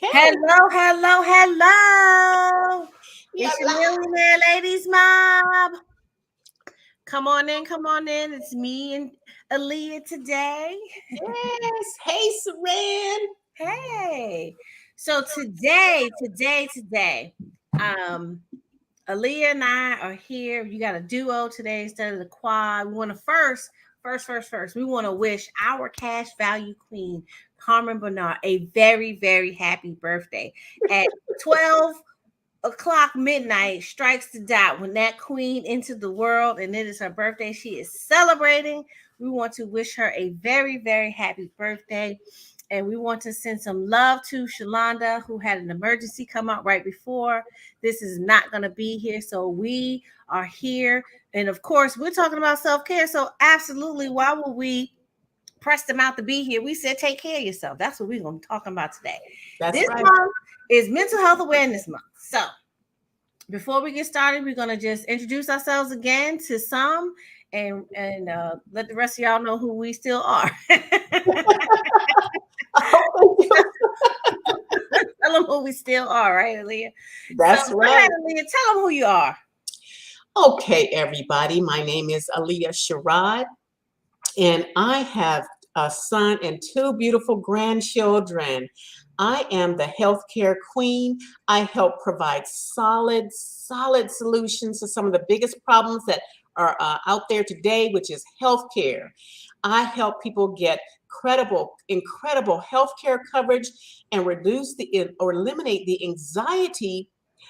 Okay. Hello, hello, hello. We It's are your live. Millionaire Ladies Mob. Come on in, come on in. It's me and Aaliyah today. Yes. Hey, Saran. Hey. So today, um, Aaliyah and I are here. You got a duo today instead of the quad. We want to first. We want to wish our cash value queen, Carmen Bernard, a very, very happy birthday. At 12 o'clock midnight strikes the dot when that queen entered the world, and it is her birthday. She is celebrating. We want to wish her a very, very happy birthday. And we want to send some love to Shalonda, who had an emergency come up right before. This is not going to be here. So we are here. And of course, we're talking about self care. So, absolutely, why would we press them out to be here? We said, take care of yourself. That's what we're going to be talking about today. That's This right. month is Mental Health Awareness Month. So, before we get started, we're gonna just introduce ourselves again to some, and let the rest of y'all know who we still are. Oh, thank you. Tell them who we still are, right, Aaliyah? So That's go ahead, right. Aaliyah. Tell them who you are. Okay, everybody. My name is Aaliyah Sherrod, and I have a son and two beautiful grandchildren. I am the healthcare queen. I help provide solid solutions to some of the biggest problems that are out there today, which is healthcare. I help people get incredible healthcare coverage and reduce or eliminate the anxiety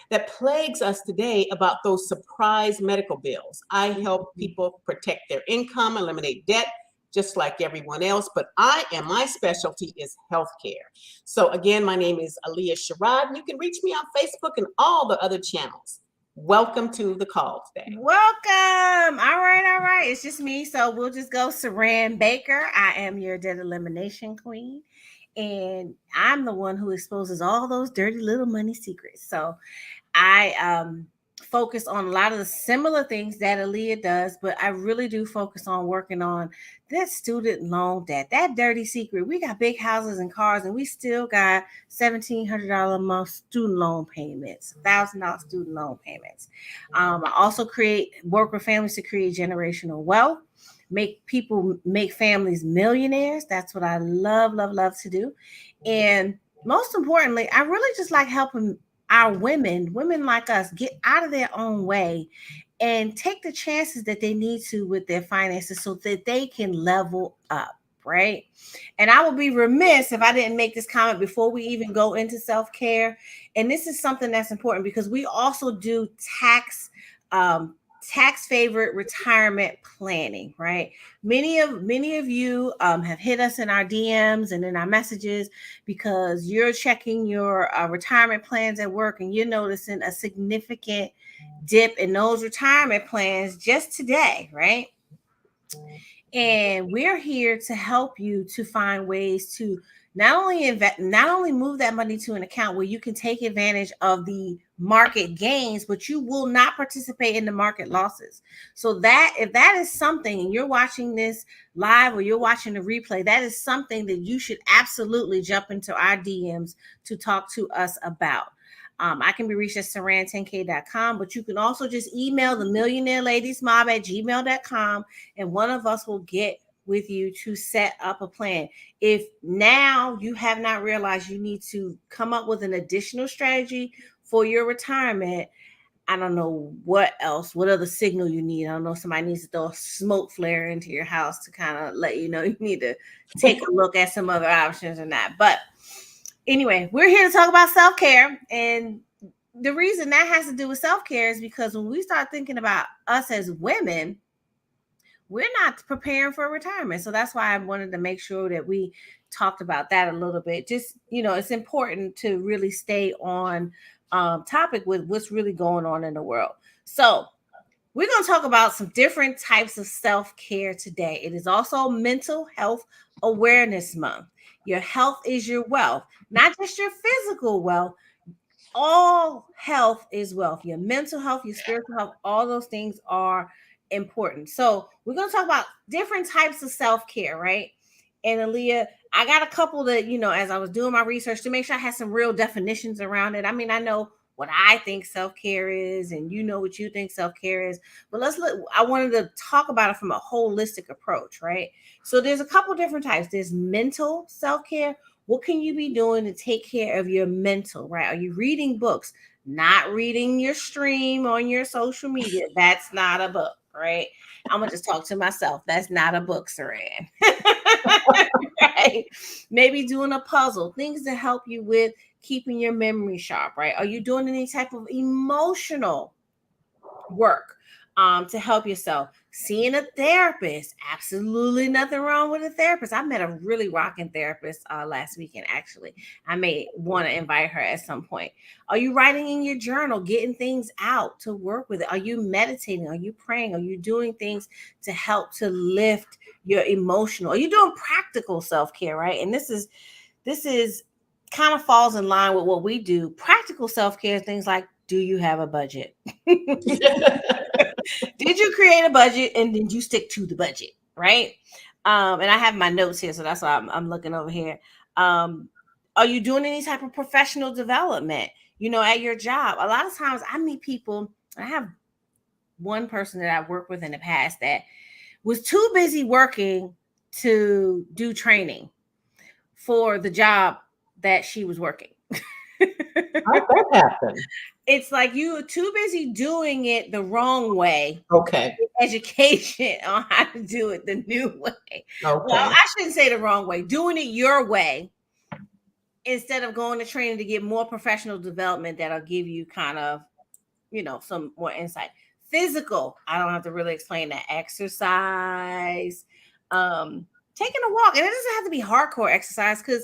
that plagues us today about those surprise medical bills. I help people protect their income, eliminate debt, just like everyone else, but my specialty is healthcare. So again, my name is Aaliyah Sherrod, and you can reach me on Facebook and all the other channels. Welcome to the call today. Welcome. All right. It's just me. So we'll just go Saran Baker. I am your debt elimination queen. And I'm the one who exposes all those dirty little money secrets. So I focus on a lot of the similar things that Aaliyah does, but I really do focus on working on that student loan debt, that dirty secret. We got big houses and cars, and we still got $1,700 a month student loan payments, $1,000 student loan payments. I also work with families to create generational wealth, make families millionaires. That's what I love to do. And most importantly, I really just like helping our women like us, get out of their own way and take the chances that they need to with their finances so that they can level up, right? And I would be remiss if I didn't make this comment before we even go into self-care. And this is something that's important because we also do um, tax favored retirement planning, right? Many of you have hit us in our DMs and in our messages because you're checking your retirement plans at work and you're noticing a significant dip in those retirement plans just today, right? And we're here to help you to find ways to not only move that money to an account where you can take advantage of the market gains, but you will not participate in the market losses. So that if that is something and you're watching this live or you're watching the replay, that is something that you should absolutely jump into our DMs to talk to us about. I can be reached at saran10k.com, but you can also just email the millionaire ladies mob at gmail.com, and one of us will get with you to set up a plan. If now you have not realized you need to come up with an additional strategy for your retirement, I don't know what other signal you need. I don't know, somebody needs to throw a smoke flare into your house to kind of let you know you need to take a look at some other options or not. But anyway, we're here to talk about self-care. And the reason that has to do with self-care is because when we start thinking about us as women, we're not preparing for retirement. So that's why I wanted to make sure that we talked about that a little bit. Just, it's important to really stay on topic with what's really going on in the world. So we're going to talk about some different types of self-care today. It is also Mental Health Awareness Month. Your health is your wealth, not just your physical wealth. All health is wealth. Your mental health, your spiritual health, all those things are important. So we're going to talk about different types of self-care, right? And Aaliyah, I got a couple that, as I was doing my research to make sure I had some real definitions around it. I mean, I know what I think self-care is, and you know what you think self-care is. But let's look, I wanted to talk about it from a holistic approach, right? So there's a couple different types. There's mental self-care. What can you be doing to take care of your mental, right? Are you reading books? Not reading your stream on your social media. That's not a book, right? I'm gonna just talk to myself. That's not a book, Saran. Right? Maybe doing a puzzle, things to help you with keeping your memory sharp, right? Are you doing any type of emotional work to help yourself? Seeing a therapist, absolutely nothing wrong with a therapist. I met a really rocking therapist last weekend, actually. I may want to invite her at some point. Are you writing in your journal, getting things out to work with it? Are you meditating? Are you praying? Are you doing things to help to lift your emotional? Are you doing practical self-care, right? And this is kind of falls in line with what we do. Practical self-care, things like, do you have a budget? Did you create a budget and did you stick to the budget, right? And I have my notes here, so that's why I'm looking over here. um are you doing any type of professional development, at your job? A lot of times I meet people. I have one person that I worked with in the past that was too busy working to do training for the job that she was working. How'd that happen? It's like you were too busy doing it the wrong way, Okay. education on how to do it the new way. Well, Okay. I shouldn't say the wrong way, doing it your way instead of going to training to get more professional development that'll give you kind of, some more insight. Physical, I don't have to really explain that. Exercise, taking a walk. And it doesn't have to be hardcore exercise, because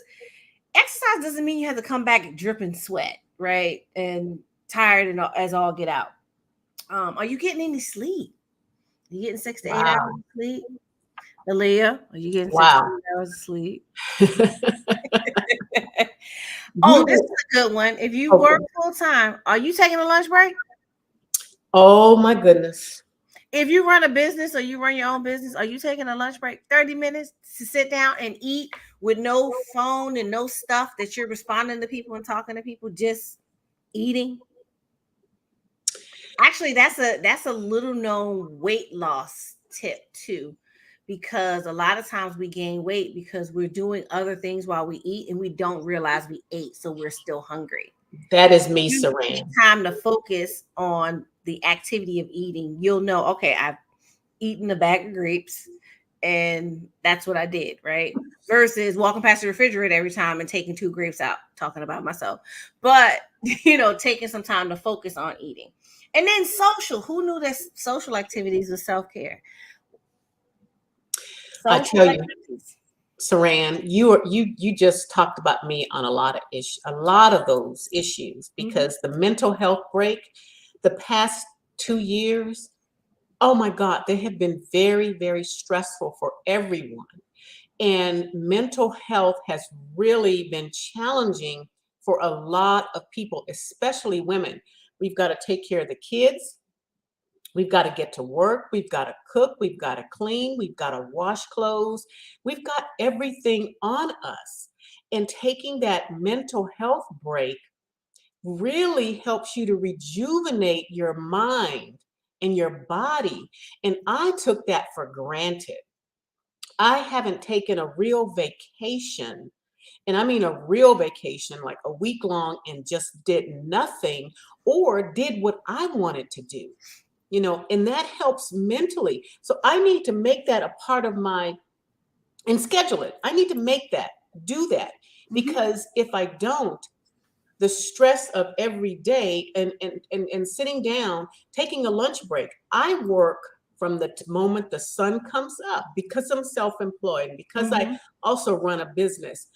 exercise doesn't mean you have to come back dripping sweat, right? And tired and as all get out. Are you getting any sleep? Are you getting 6 to 8 hours Wow. of sleep? Aaliyah, are you getting six to Wow. eight hours of sleep? Oh, this You, is a good one. If you work okay. full time, are you taking a lunch break? Oh my goodness. If you run a business or you run your own business, are you taking a lunch break? 30 minutes to sit down and eat with no phone and no stuff that you're responding to people and talking to people, just eating? Actually, that's a little known weight loss tip too, because a lot of times we gain weight because we're doing other things while we eat and we don't realize we ate, so we're still hungry. That is me, You take Saran. time to focus on the activity of eating. You'll know, okay, I've eaten a bag of grapes and that's what I did, right? Versus walking past the refrigerator every time and taking 2 grapes out, talking about myself. But, taking some time to focus on eating. And then social. Who knew that social activities was self-care? I Social tell you, activities. Saran, you just talked about me on a lot of those issues, Mhm. because the mental health break, the past 2 years, oh my God, they have been very, very stressful for everyone. And mental health has really been challenging for a lot of people, especially women. We've got to take care of the kids. We've got to get to work. We've got to cook. We've got to clean. We've got to wash clothes. We've got everything on us. And taking that mental health break really helps you to rejuvenate your mind and your body. And I took that for granted. I haven't taken a real vacation, and I mean a real vacation, like a week long, and just did nothing or did what I wanted to do, and that helps mentally. So I need to make that a part of my and schedule it. I need to make that, do that, Mhm. because if I don't, the stress of every day and sitting down, taking a lunch break. I work from the moment the sun comes up, because I'm self-employed, because I Mhm. also run a business.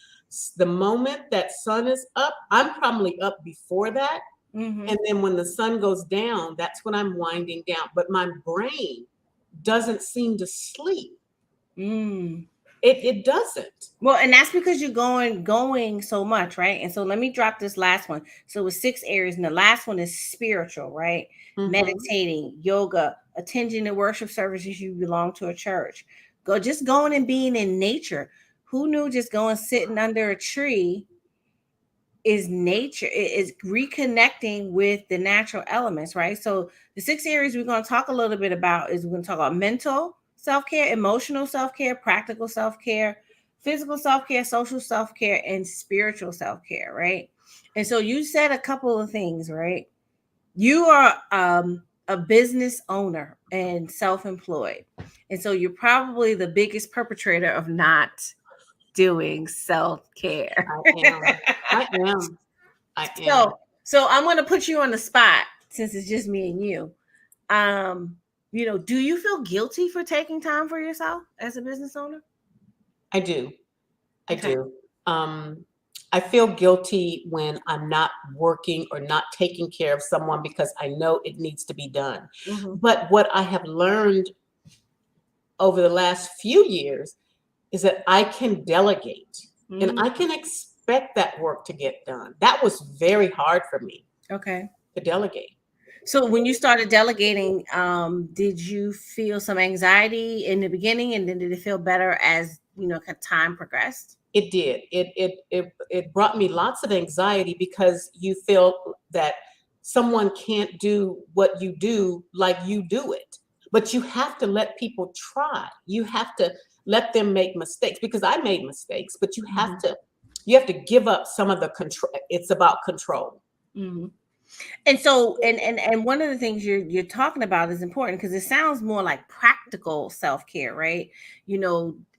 The moment that sun is up, I'm probably up before that. And Mhm. then when the sun goes down, that's when I'm winding down. But my brain doesn't seem to sleep. Mm. It doesn't. Well, and that's because you're going so much, right? And so let me drop this last one. So with 6 areas, and the last one is spiritual, right? Hmm. Meditating, yoga, attending the worship services. You belong to a church. Just going and being in nature. Who knew just going sitting under a tree is nature, is reconnecting with the natural elements, right? So the 6 areas we're going to talk a little bit about is we're going to talk about mental self-care, emotional self-care, practical self-care, physical self-care, social self-care, and spiritual self-care, right? And so you said a couple of things, right? You are a business owner and self-employed, and so you're probably the biggest perpetrator of not doing self-care. I am. I am. I am. So I'm going to put you on the spot since it's just me and you. Um, do you feel guilty for taking time for yourself as a business owner? I do. I Okay. do. Um, I feel guilty when I'm not working or not taking care of someone because I know it needs to be done. Mm-hmm. But what I have learned over the last few years is that I can delegate and Mm-hmm. I can expect that work to get done. That was very hard for me Okay. to delegate. So when you started delegating, did you feel some anxiety in the beginning, and then did it feel better as time progressed? It did. It brought me lots of anxiety because you feel that someone can't do what you do like you do it. But you have to let people try. You have to let them make mistakes because I made mistakes, but Mm-hmm. you have to give up some of the control. It's about control. Mm-hmm. And so, and one of the things you're talking about is important because it sounds more like practical self-care, right?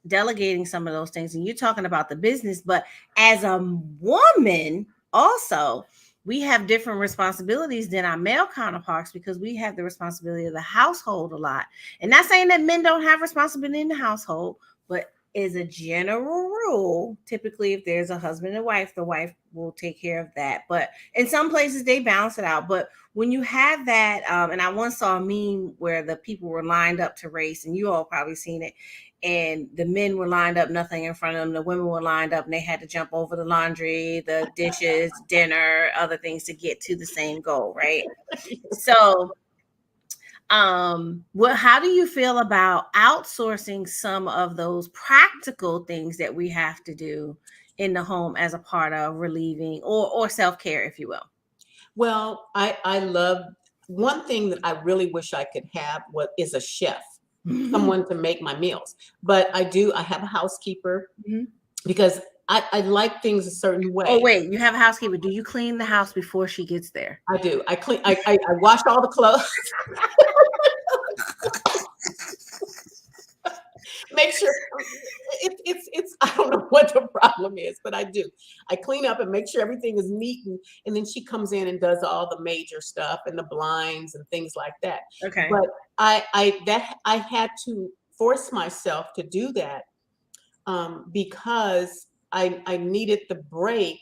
Delegating some of those things, and you're talking about the business, but as a woman, also, we have different responsibilities than our male counterparts because we have the responsibility of the household a lot. And not saying that men don't have responsibility in the household, but is a general rule. Typically, if there's a husband and wife, the wife will take care of that. But in some places, they balance it out. But when you have that, and I once saw a meme where the people were lined up to race, and you all probably seen it. And the men were lined up, nothing in front of them. The women were lined up, and they had to jump over the laundry, the dishes, dinner, other things to get to the same goal, right? So how do you feel about outsourcing some of those practical things that we have to do in the home as a part of relieving or self-care, if you will? Well, I love one thing that I really wish I could have what is a chef, someone to make my meals. But I have a housekeeper because I like things a certain Oh, way. wait, you have a housekeeper. Do you clean the house before she gets there? I do. I clean. I wash all the clothes. Make sure it's. I don't know what the problem is, but I do. I clean up and make sure everything is neat, and then she comes in and does all the major stuff and the blinds and things like that. Okay. But I had to force myself to do that because I needed the break,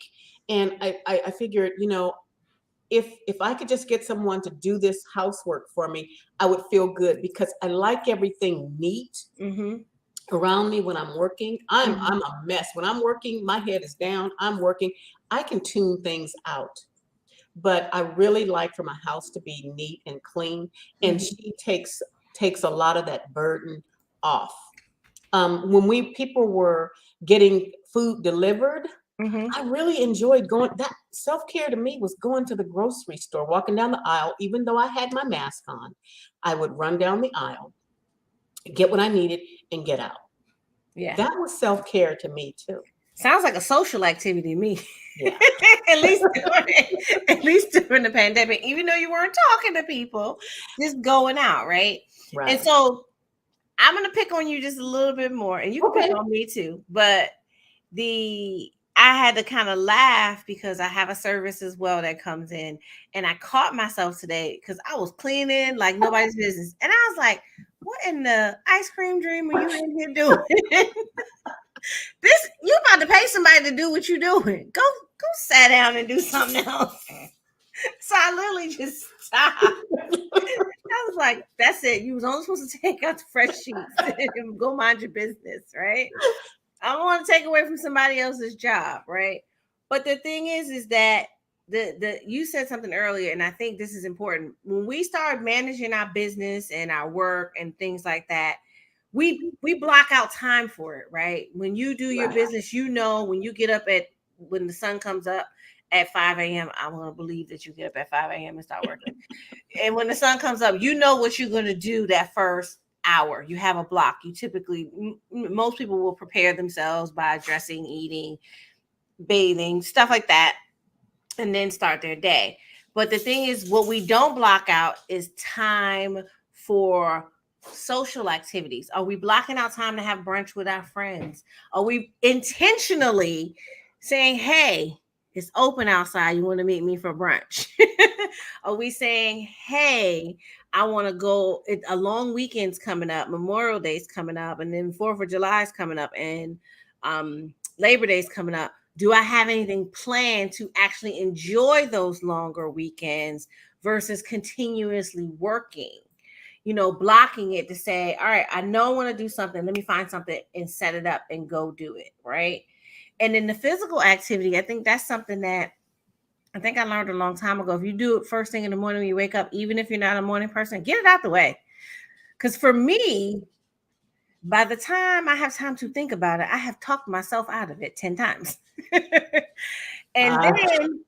and I figured, if I could just get someone to do this housework for me, I would feel good because I like everything neat Mm-hmm. around me when I'm working. I'm Mm-hmm. I'm a mess. When I'm working, my head is down. I'm working. I can tune things out. But I really like for my house to be neat and clean. And Mm-hmm. she takes a lot of that burden off. When we people were getting food delivered, Mm-hmm. I really enjoyed going. That self-care to me was going to the grocery store, walking down the aisle, even though I had my mask on. I would run down the aisle, get what I needed, and get out. Yeah. That was self-care to me too. Sounds like a social activity to me. Yeah, at least at least during the pandemic, even though you weren't talking to people, just going out, right? And right. so I'm gonna pick on you just a little bit more, and you can pick Okay. on me too. But I had to kind of laugh because I have a service as well that comes in, and I caught myself today because I was cleaning like nobody's business, and I was like, "What in the ice cream dream are you in here doing?" This you about to pay somebody to do what you're doing. Go sit down and do something else. So I literally just stopped. I was like, that's it. You was only supposed to take out the fresh sheets and go mind your business, right? I don't want to take away from somebody else's job, right? But the thing is that the you said something earlier, and I think this is important. When we start managing our business and our work and things like that, we block out time for it, right? When you do your Right. business, you know, when you get up at when the sun comes up at 5 a.m. I'm gonna believe that you get up at 5 a.m. and start working. And when the sun comes up, you know what you're gonna do that first hour. You have a block. You typically most people will prepare themselves by dressing, eating, bathing, stuff like that, and then start their day. But the thing is, what we don't block out is time for social activities. Are we blocking out time to have brunch with our friends? Are we intentionally saying, hey, it's open outside. You want to meet me for brunch? Are we saying, hey, I want to go? A long weekend's coming up, Memorial Day's coming up, and then 4th of July is coming up, and Labor Day's coming up. Do I have anything planned to actually enjoy those longer weekends versus continuously working? You know, blocking it to say, all right, I know I want to do something. Let me find something and set it up and go do it. Right. And then the physical activity, I think that's something that I think I learned a long time ago. If you do it first thing in the morning when you wake up, even if you're not a morning person, get it out the way. Because for me, by the time I have time to think about it, I have talked myself out of it 10 times. And Uh, then,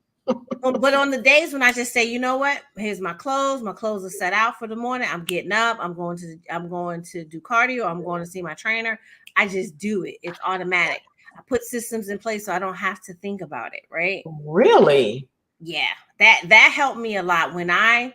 but on the days when I just say, you know what, here's my clothes. My clothes are set out for the morning. I'm getting up. I'm going to do cardio. I'm going to see my trainer. I just do it. It's automatic. I put systems in place so I don't have to think about it. Right. really? Yeah. That helped me a lot when I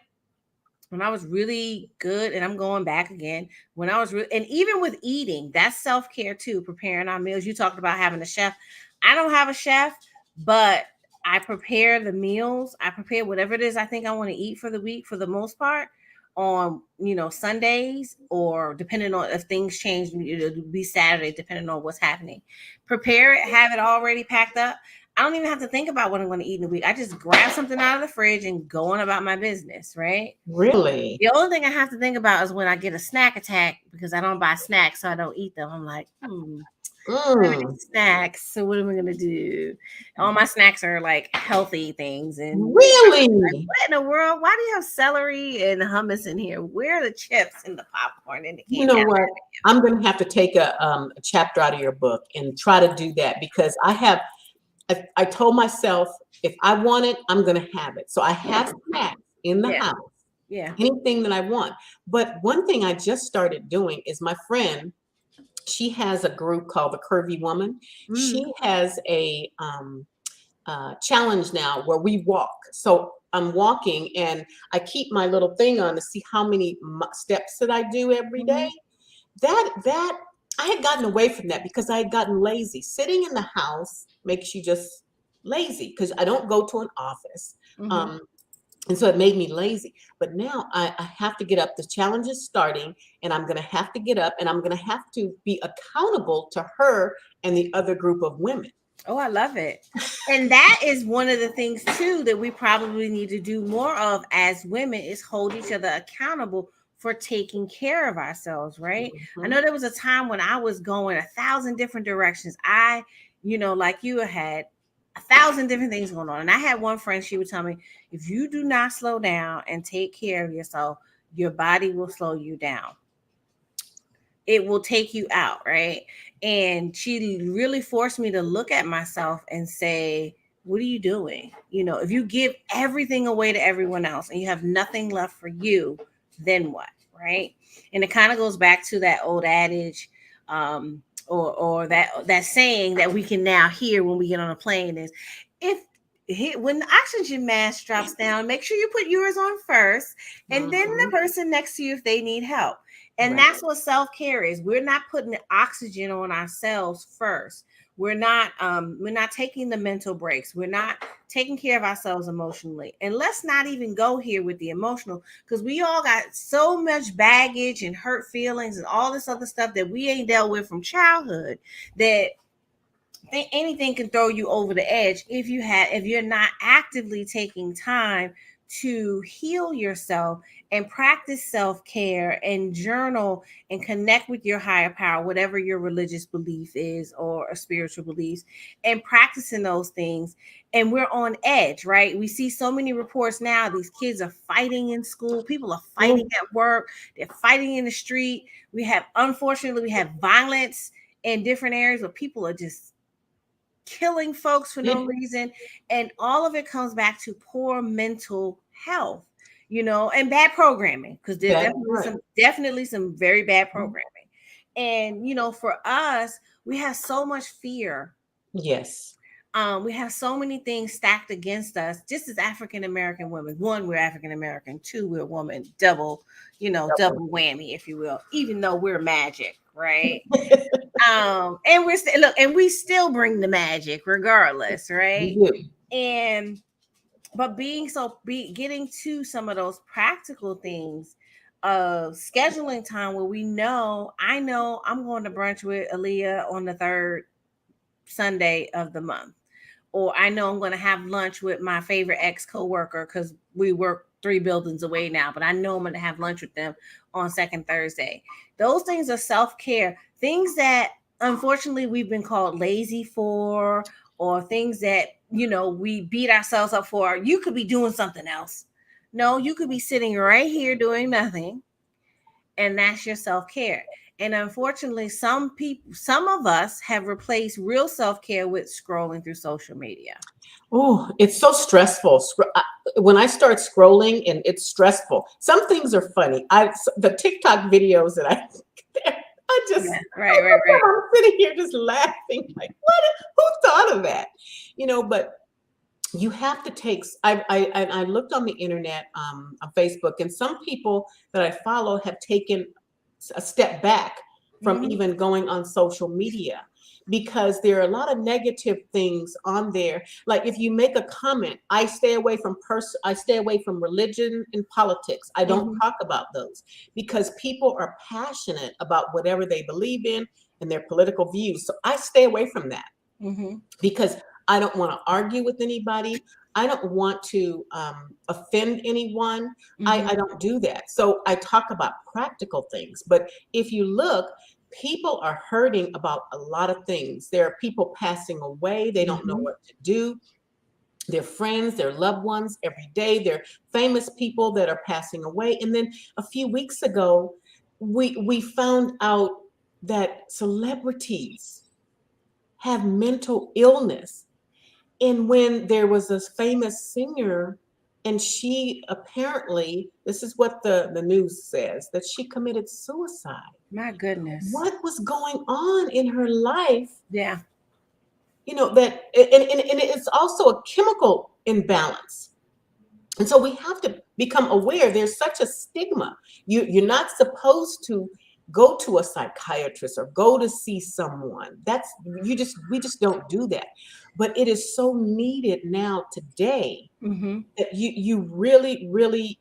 was really good, and I'm going back again, when I was really, and even with eating, that's self-care too, preparing our meals. You talked about having a chef. I don't have a chef, but I prepare the meals. I prepare whatever it is I think I want to eat for the week for the most part on, Sundays, or depending on if things change, it'll be Saturday, depending on what's happening. Prepare it, have it already packed up. I don't even have to think about what I'm going to eat in the week. I just grab something out of the fridge and go on about my business, right? Really? The only thing I have to think about is when I get a snack attack because I don't buy snacks, so I don't eat them. I'm like, I have any Mm, snacks. So what am I gonna do? All my snacks are like healthy things, and really? what in the world? Why do you have celery and hummus in here? Where are the chips and the popcorn and the You candy? know what? I'm going to have to take a chapter out of your book and try to do that because I told myself if I want it, I'm going to have it. So I have snacks in the Yeah, house, yeah. anything that I want. But one thing I just started doing is my friend, she has a group called the Curvy Woman. She Mm, has a challenge now where we walk. So I'm walking and I keep my little thing on to see how many steps that I do every day. mhm, That I had gotten away from that because I had gotten lazy. Sitting in the house makes you just lazy because I don't go to an office. mhm. Um, and so it made me lazy. But now I have to get up. The challenge is starting, and I'm going to have to get up, and I'm going to have to be accountable to her and the other group of women. Oh, I love it. And that is one of the things too that we probably need to do more of as women is hold each other accountable for taking care of ourselves, right? I Mhm. know there was a time when I was going 1,000 different directions. Like you had 1,000 different things going on. And I had one friend, she would tell me, if you do not slow down and take care of yourself, your body will slow you down. It will take you out, right? And she really forced me to look at myself and say, what are you doing? If you give everything away to everyone else and you have nothing left for you, then what? Right. And it kind of goes back to that old adage, or that saying that we can now hear when we get on a plane is, if when the oxygen mask drops down, make sure you put yours on first, and then the Mhm. person next to you if they need help. And Right. that's what self-care is. We're not putting the oxygen on ourselves first. We're not taking the mental breaks. We're not taking care of ourselves emotionally. And let's not even go here with the emotional, because we all got so much baggage and hurt feelings and all this other stuff that we ain't dealt with from childhood, that anything can throw you over the edge if you're not actively taking time to heal yourself and practice self-care and journal and connect with your higher power, whatever your religious belief is or a spiritual beliefs, and practicing those things. And we're on edge, right? We see so many reports now. These kids are fighting in school, people are fighting Oh, at work, they're fighting in the street. Unfortunately, we have violence in different areas where people are just killing folks for no yeah, reason. And all of it comes back to poor mental health, and bad programming, because there's that's definitely right. some very bad Mhm. programming. And for us, we have so much fear. Yes. We have so many things stacked against us, just as African American women. One, we're African American. Two, we're woman. Double whammy, if you will, even though we're magic, right? And we still bring the magic regardless, We right? do. And but getting to some of those practical things of scheduling time where I know I'm going to brunch with Aaliyah on the third Sunday of the month, or I know I'm going to have lunch with my favorite ex coworker because we work 3 buildings away now, but I know I'm going to have lunch with them on second Thursday. Those things are self care, things that unfortunately we've been called lazy for, or things that we beat ourselves up for. You could be doing something else. No, you could be sitting right here doing nothing, and that's your self-care. And unfortunately, some of us have replaced real self-care with scrolling through social media. Oh, it's so stressful. When I start scrolling, and it's stressful. Some things are funny. The TikTok videos that I just, Yeah, right, right. I'm sitting here just laughing, like, what? Who thought of that? But you have to take. I looked on the internet, on Facebook, and some people that I follow have taken a step back from Mm-hmm. even going on social media, because there are a lot of negative things on there. Like, if you make a comment, I stay away from religion and politics. I don't Mm-hmm. talk about those, because people are passionate about whatever they believe in and their political views. So I stay away from that, Mm-hmm. because I don't want to argue with anybody. I don't want to offend anyone. Mm-hmm. I don't do that. So I talk about practical things. But if you look, people are hurting about a lot of things. There are people passing away, they don't know Mm-hmm. what to do. Their friends, their loved ones, every day. They're famous people that are passing away. And then a few weeks ago, we found out that celebrities have mental illness. And when there was this famous singer, and she apparently, this is what the news says, that she committed suicide. My goodness. What was going on in her life? Yeah. That, and it's also a chemical imbalance. And so we have to become aware there's such a stigma. You're not supposed to go to a psychiatrist or go to see someone. We just don't do that. But it is so needed now today, Mm-hmm. that you really, really,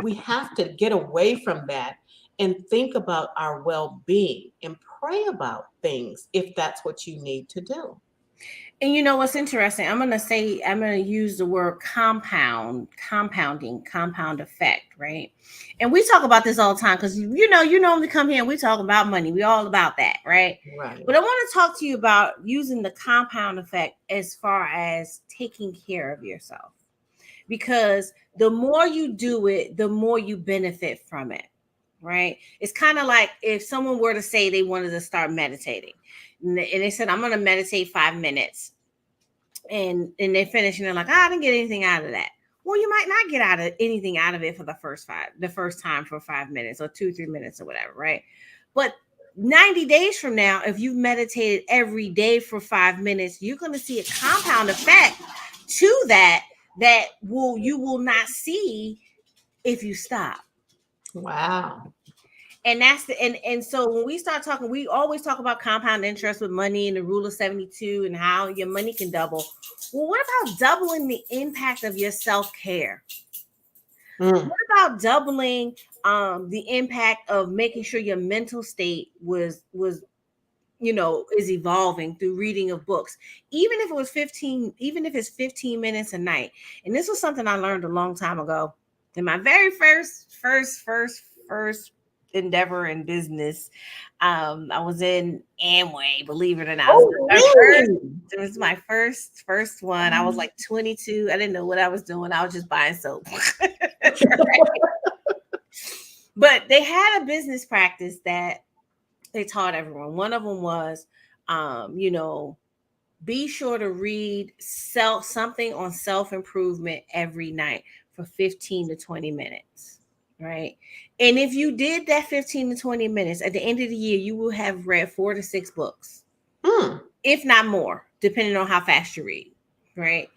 we have to get away from that and think about our well-being and pray about things if that's what you need to do. And what's interesting? I'm gonna use the word compound effect, right? And we talk about this all the time because you normally come here and we talk about money. We all about that, right? Right. But I want to talk to you about using the compound effect as far as taking care of yourself. Because the more you do it, the more you benefit from it, right? It's kind of like if someone were to say they wanted to start meditating, and they said, I'm going to meditate 5 minutes, and they finish and they're like, I didn't get anything out of that. Well, you might not get anything out of it for the first time for 5 minutes or 2-3 minutes or whatever, right? But 90 days from now, if you've meditated every day for 5 minutes, you're going to see a compound effect to that you will not see if you stop. Wow. And and so when we start talking, we always talk about compound interest with money and the rule of 72 and how your money can double. Well, what about doubling the impact of your self-care? Mm. What about doubling the impact of making sure your mental state was is evolving through reading of books. Even if it's 15 minutes a night. And this was something I learned a long time ago in my very first endeavor in business. I was in Amway, believe it or not. Oh, really? It was my first one. I was like 22. I didn't know what I was doing. I was just buying soap. But they had a business practice that they taught everyone. One of them was, be sure to read something on self-improvement every night for 15 to 20 minutes. Right. And if you did that 15 to 20 minutes, at the end of the year, you will have read 4 to 6 books, if not more, depending on how fast you read. Right.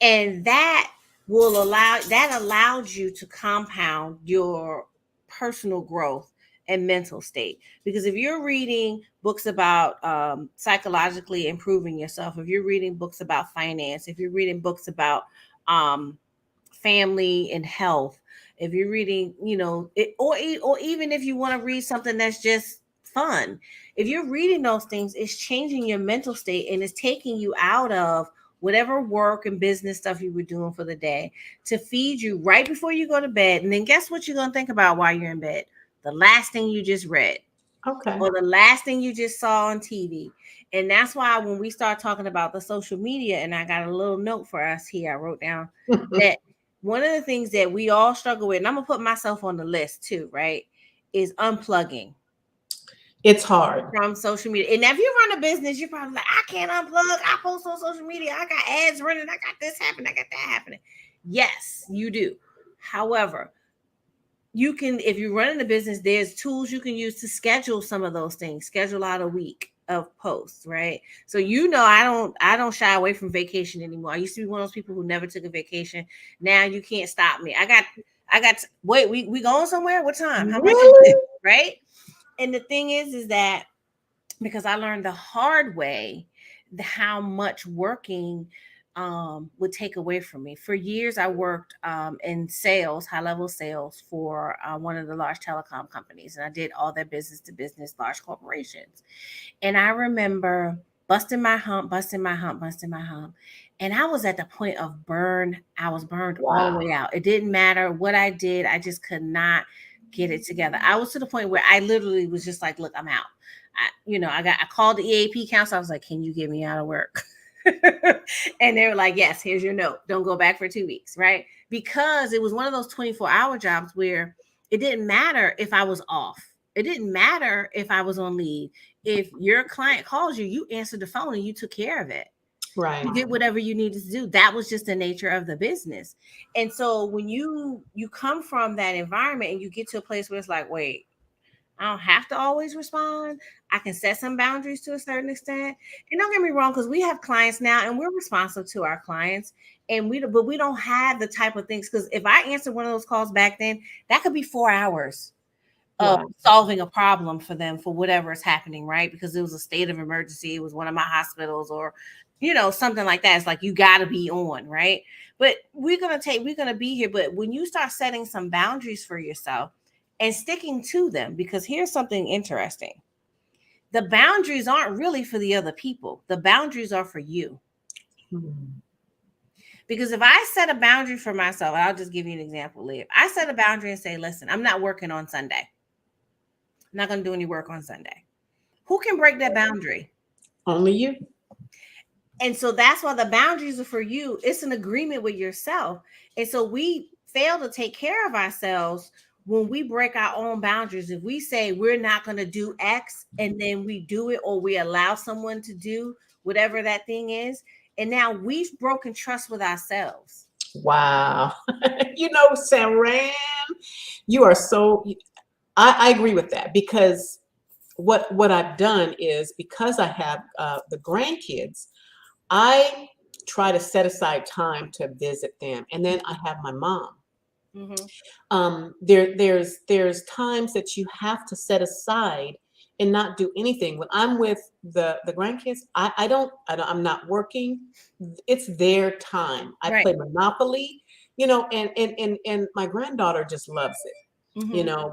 And that allowed you to compound your personal growth and mental state. Because if you're reading books about psychologically improving yourself, if you're reading books about finance, if you're reading books about family and health, if you're reading, or even if you want to read something that's just fun, if you're reading those things, it's changing your mental state and it's taking you out of whatever work and business stuff you were doing for the day to feed you right before you go to bed. And then guess what you're going to think about while you're in bed? The last thing you just read. Okay. Or the last thing you just saw on TV. And that's why when we start talking about the social media, and I got a little note for us here, I wrote down that one of the things that we all struggle with, and I'm going to put myself on the list too, right, is unplugging. It's hard. From social media. And if you run a business, you're probably like, I can't unplug. I post on social media. I got ads running. I got this happening. I got that happening. Yes, you do. However, you can, if you're running a business, there's tools you can use to schedule some of those things. Schedule out a week of posts, right? So I don't shy away from vacation anymore. I used to be one of those people who never took a vacation. Now you can't stop me. I got wait, we going somewhere? What time? How much? Really? Right? And the thing is that because I learned the hard way how much working would take away from me. For years, I worked in sales, high level sales for one of the large telecom companies, and I did all their business to business, large corporations. And I remember busting my hump. And I was at the point of burn. I was burned all the way out. It didn't matter what I did. I just could not get it together. I was to the point where I literally was just like, look, I'm out. I called the EAP council. I was like, can you get me out of work? And they were like, yes, here's your note. Don't go back for 2 weeks, right? Because it was one of those 24-hour jobs where it didn't matter if I was off. It didn't matter if I was on leave. If your client calls you, you answered the phone and you took care of it. Right. You did whatever you needed to do. That was just the nature of the business. And so when you come from that environment and you get to a place where it's like, wait, I don't have to always respond. I can set some boundaries to a certain extent. And don't get me wrong, because we have clients now and we're responsive to our clients. But we don't have the type of things. Because if I answer one of those calls back then, that could be 4 hours of solving a problem for them for whatever is happening, right? Because it was a state of emergency. It was one of my hospitals or, something like that. It's like, you got to be on, right? But we're going to be here. But when you start setting some boundaries for yourself, and sticking to them, because here's something interesting. The boundaries aren't really for the other people. The boundaries are for you. Because if I set a boundary for myself, I'll just give you an example, Liv. I set a boundary and say, listen, I'm not working on Sunday. I'm not going to do any work on Sunday. Who can break that boundary? Only you. And so that's why the boundaries are for you. It's an agreement with yourself. And so we fail to take care of ourselves when we break our own boundaries. If we say we're not going to do X and then we do it, or we allow someone to do whatever that thing is, and now we've broken trust with ourselves. Wow. Saran, you are so, I agree with that, because what I've done is, because I have the grandkids, I try to set aside time to visit them. And then I have my mom. Mm-hmm. There's times that you have to set aside and not do anything. When I'm with the grandkids, I'm not working. It's their time. I play Monopoly, and my granddaughter just loves it,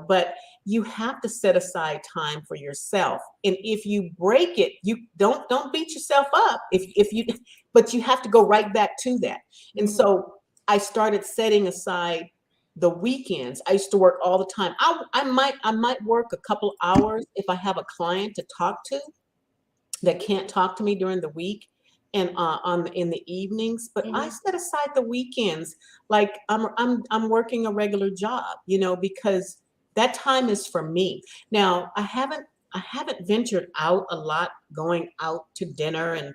but you have to set aside time for yourself. And if you break it, you don't beat yourself up. If you but you have to go right back to that. And Mhm. so I started setting aside the weekends. I used to work all the time. I might work a couple hours if I have a client to talk to that can't talk to me during the week and in the evenings, but I Mhm. set aside the weekends like I'm working a regular job, because that time is for me. Now, I haven't ventured out a lot, going out to dinner and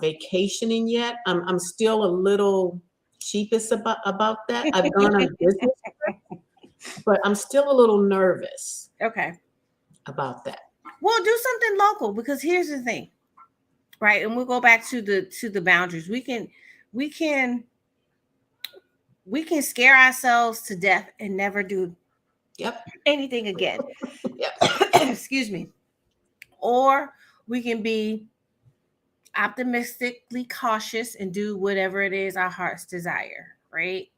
vacationing yet. I'm still a little sheepish about that. I've gone on business, but I'm still a little nervous Okay. about that. Well, do something local, because here's the thing, right? And we'll go back to the boundaries. We can we can scare ourselves to death and never do Yep. anything again. Yep. Excuse me. Or we can be optimistically cautious and do whatever it is our hearts desire, right?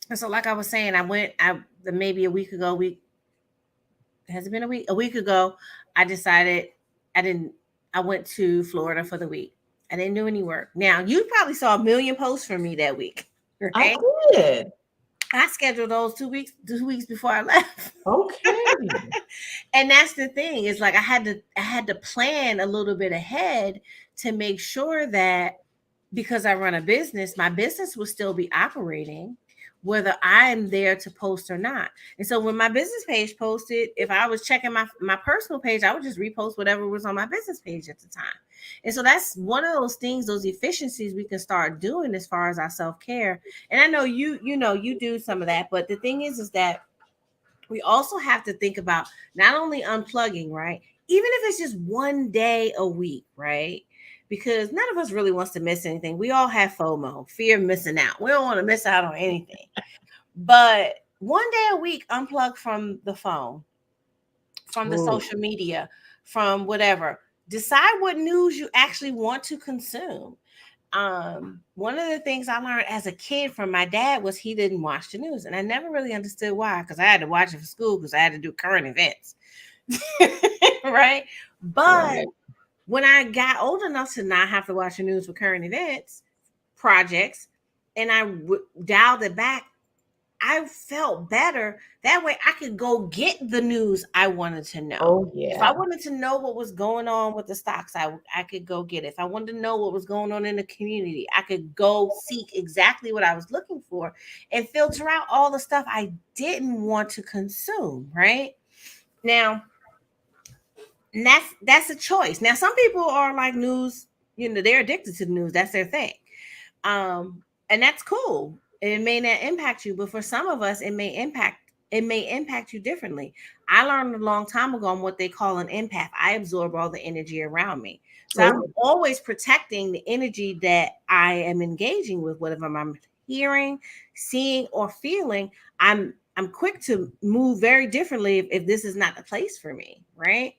And so, like I was saying, I maybe a week ago, has it been a week ago, I decided I didn't, I went to Florida for the week. I didn't do any work. Now, you probably saw a million posts from me that week, I right? did. I scheduled those 2 weeks before I left. Okay. And that's the thing, is like I had to plan a little bit ahead to make sure that, because I run a business, my business will still be operating whether I'm there to post or not. And so when my business page posted, if I was checking my personal page, I would just repost whatever was on my business page at the time. And so that's one of those things, those efficiencies we can start doing as far as our self-care. And I know you do some of that, but the thing is that we also have to think about not only unplugging, right? Even if it's just one day a week, right? Because none of us really wants to miss anything. We all have FOMO, fear of missing out. We don't want to miss out on anything. But one day a week, unplug from the phone, from the Oh, social media, from whatever. Decide what news you actually want to consume. One of the things I learned as a kid from my dad was he didn't watch the news, and I never really understood why, because I had to watch it for school because I had to do current events. Right? But right. when I got old enough to not have to watch the news for current events, projects, and dialed it back, I felt better. That way I could go get the news I wanted to know. Oh, If I yeah. wanted to know what was going on with the stocks, I could go get it. If I wanted to know what was going on in the community, I could go seek exactly what I was looking for and filter out all the stuff I didn't want to consume, right? Now, and that's a choice. Now, some people are like news, they're addicted to the news. That's their thing. And that's cool. It may not impact you, but for some of us, it may impact you differently. I learned a long time ago on what they call an empath. I absorb all the energy around me. So I'm Oh, always protecting the energy that I am engaging with, whatever I'm hearing, seeing, or feeling. I'm quick to move very differently if this is not the place for me, right?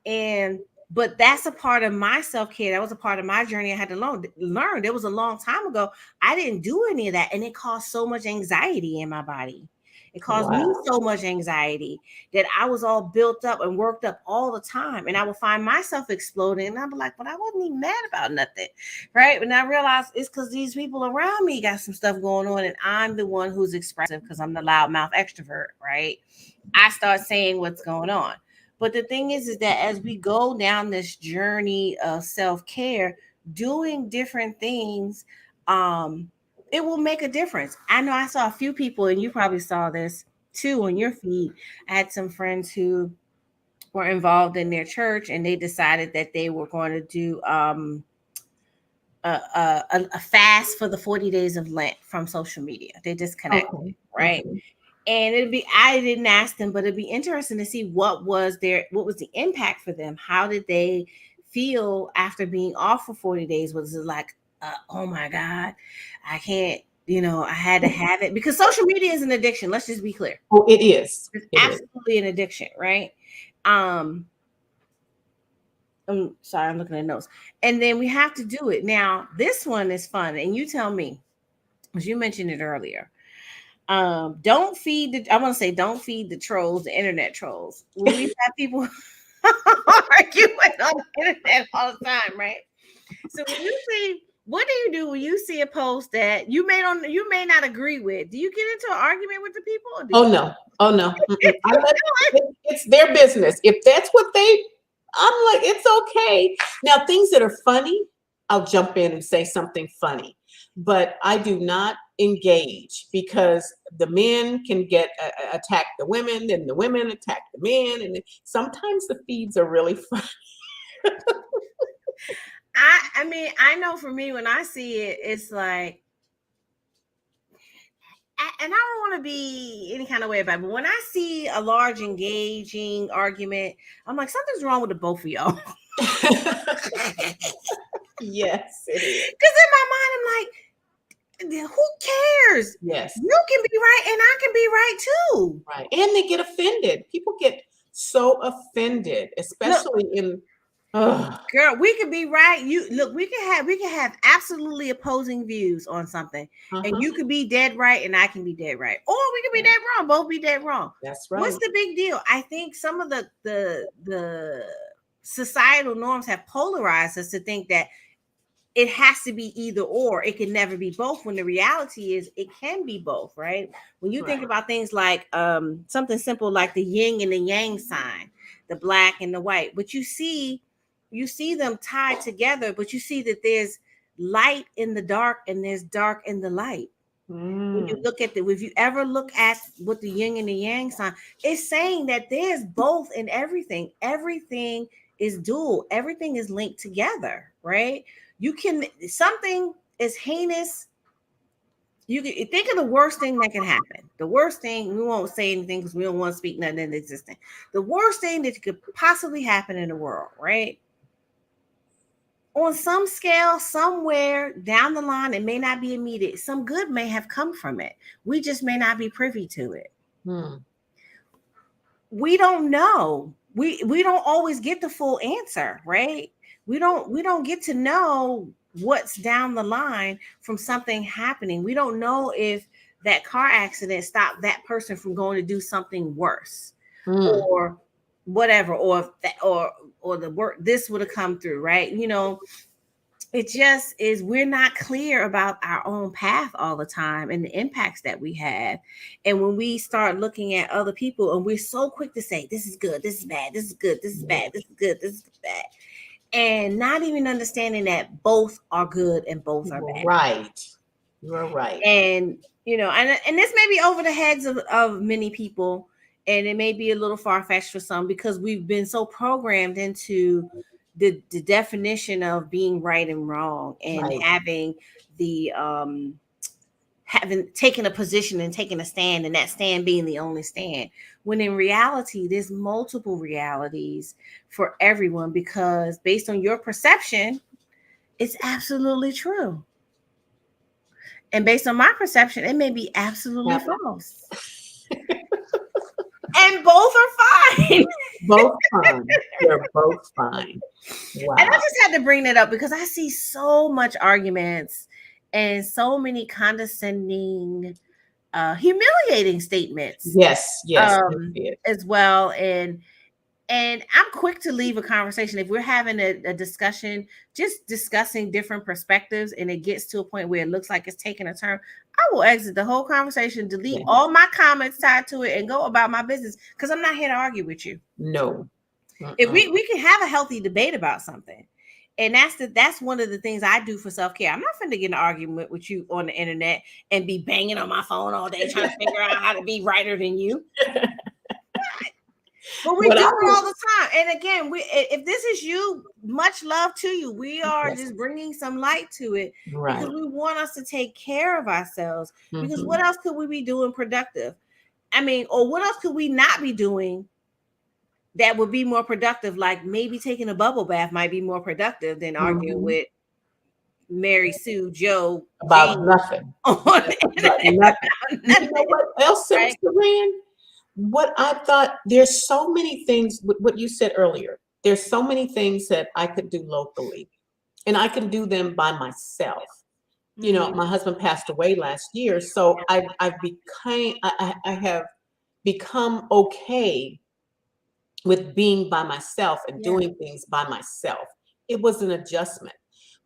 And but that's a part of my self-care. That was a part of my journey I had to learn. There was a long time ago. I didn't do any of that. And it caused so much anxiety in my body. It caused me wow. so much anxiety that I was all built up and worked up all the time. And I would find myself exploding. And I'd be like, but I wasn't even mad about nothing. Right. And I realized it's because these people around me got some stuff going on. And I'm the one who's expressive because I'm the loudmouth extrovert. Right. I start saying what's going on. But the thing is that as we go down this journey of self care, doing different things, it will make a difference. I know I saw a few people, and you probably saw this too on your feed. I had some friends who were involved in their church, and they decided that they were going to do a fast for the 40 days of Lent from social media. They disconnected, Okay. right? Okay. And I didn't ask them, but it'd be interesting to see what was the impact for them. How did they feel after being off for 40 days? Was it like, oh my God, I can't, I had to have it? Because social media is an addiction. Let's just be clear. Oh, it is. It's It is. absolutely an addiction, right? Um, I'm sorry, I'm looking at notes. And then we have to do it. Now, this one is fun, and you tell me, because you mentioned it earlier. Don't feed the, I want to say, don't feed the trolls, the internet trolls. When we have people arguing on the internet all the time, right? So when you see, what do you do when you see a post that you may not agree with? Do you get into an argument with the people? Or do Oh you no. Oh no. It's their business. If that's what I'm like, it's okay. Now, things that are funny, I'll jump in and say something funny, but I do not engage because the men can get attack the women, and the women attack the men, and sometimes the feeds are really funny. I mean, I know for me, when I see it, it's like, and I don't want to be any kind of way about it, but when I see a large engaging argument, I'm like, something's wrong with the both of y'all. Yes, it is. Because in my mind, I'm like, who cares? Yes. You can be right and I can be right too. Right. And they get offended. People get so offended, especially in girl, we could be right. You look, we can have absolutely opposing views on something. And you could be dead right and I can be dead right. Or we could be dead wrong, both be dead wrong. That's right. What's the big deal? I think some of the societal norms have polarized us to think that it has to be either or. It can never be both, when the reality is it can be both, right? When you think about things like something simple like the yin and the yang sign, the black and the white, but you see them tied together, but you see that there's light in the dark and there's dark in the light. When you look at if you ever look at what the yin and the yang sign, it's saying that there's both in everything. Everything is dual. Everything is linked together, right? You can, something as heinous, you can think of the worst thing that can happen. The worst thing, we won't say anything because we don't want to speak nothing into existence. The worst thing that could possibly happen in the world, right? On some scale, somewhere down the line, it may not be immediate. Some good may have come from it. We just may not be privy to it. We don't know. We don't always get the full answer, right? We don't get to know what's down the line from something happening. We don't know if that car accident stopped that person from going to do something worse, or whatever, or if that, or the work, this would have come through, right? You know, it just is, we're not clear about our own path all the time and the impacts that we have. And when we start looking at other people and we're so quick to say, this is good, this is bad, this is good, this is bad, this is good, this is bad, and not even understanding that both are good and both are bad. Right. You're right. And, you know, and this may be over the heads of many people, and it may be a little far-fetched for some, because we've been so programmed into the definition of being right and wrong, and having the having taken a position and taken a stand, and that stand being the only stand, when in reality there's multiple realities for everyone, because based on your perception, it's absolutely true, and based on my perception, it may be absolutely false. And both are fine. Both fine. They're both fine. Wow. And I just had to bring that up because I see so much arguments and so many condescending, humiliating statements. Yes, as well. And I'm quick to leave a conversation if we're having a discussion, just discussing different perspectives, and it gets to a point where it looks like it's taking a turn. I will exit the whole conversation, delete all my comments tied to it, and go about my business, because I'm not here to argue with you. No. If we can have a healthy debate about something, and that's one of the things I do for self-care. I'm not finna get in an argument with you on the internet and be banging on my phone all day trying to figure out how to be righter than you. But we do it all the time. And again, if this is you, much love to you. We are just bringing some light to it, because we want us to take care of ourselves. Because what else could we be doing productive? I mean, or what else could we not be doing that would be more productive? Like maybe taking a bubble bath might be more productive than arguing with Mary Sue Joe about nothing. Nothing. You know what else, Saran? What I thought, there's so many things, what you said earlier, there's so many things that I could do locally, and I can do them by myself. You know, Mm-hmm. my husband passed away last year, so I have become okay with being by myself and Yeah. doing things by myself. It was an adjustment.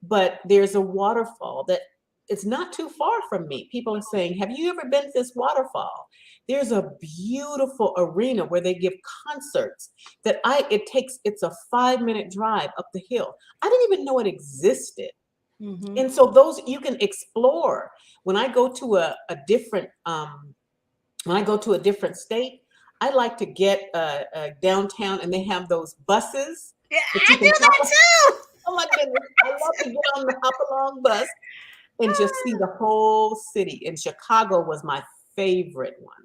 But there's a waterfall that it's not too far from me. People are saying, "Have you ever been to this waterfall?" There's a beautiful arena where they give concerts that it's a 5-minute drive up the hill. I didn't even know it existed. Mm-hmm. And so those you can explore. When I go to a different when I go to a different state, I like to get downtown, and they have those buses Yeah, that I you do can that hop. too. Oh my goodness, I love to get on the hop along bus and just see the whole city. And Chicago was my favorite one.